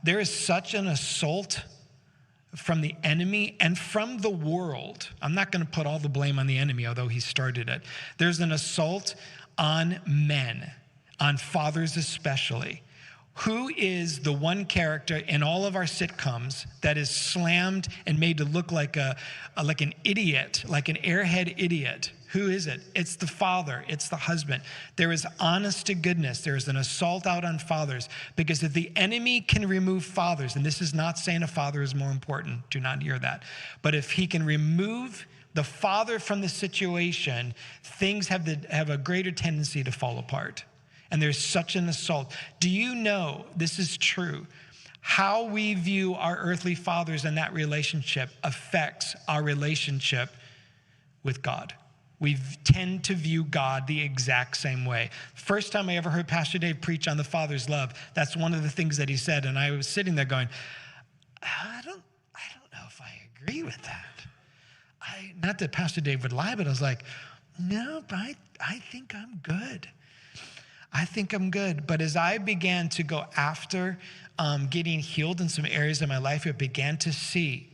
There is such an assault from the enemy and from the world. I'm not going to put all the blame on the enemy, although he started it. There's an assault on men, on fathers especially. Who is the one character in all of our sitcoms that is slammed and made to look like an idiot, like an airhead idiot? Who is it? It's the father. It's the husband. There is honest to goodness. There is an assault out on fathers, because if the enemy can remove fathers, and this is not saying a father is more important, do not hear that, but if he can remove the father from the situation, things have a greater tendency to fall apart. And there's such an assault. Do you know, this is true, how we view our earthly fathers and that relationship affects our relationship with God? We tend to view God the exact same way. First time I ever heard Pastor Dave preach on the Father's love, that's one of the things that he said. And I was sitting there going, I don't know if I agree with that. Not that Pastor Dave would lie, but I was like, no, but I think I'm good. I think I'm good. But as I began to go after getting healed in some areas of my life, I began to see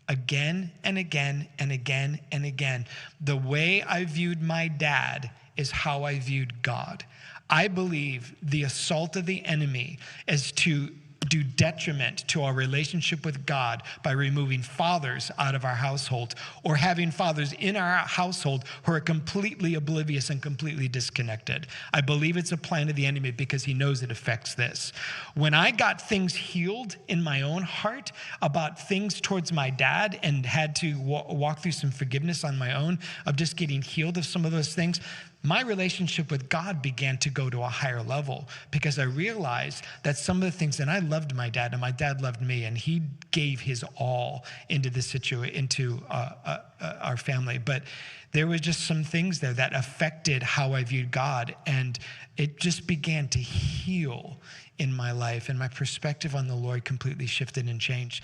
again and again and again and again, the way I viewed my dad is how I viewed God. I believe the assault of the enemy is to do detriment to our relationship with God by removing fathers out of our household, or having fathers in our household who are completely oblivious and completely disconnected. I believe it's a plan of the enemy because he knows it affects this. When I got things healed in my own heart about things towards my dad and had to walk through some forgiveness on my own of just getting healed of some of those things, my relationship with God began to go to a higher level, because I realized that some of the things, and I loved my dad and my dad loved me, and he gave his all into this situation, into our family. But there were just some things there that affected how I viewed God, and it just began to heal in my life, and my perspective on the Lord completely shifted and changed.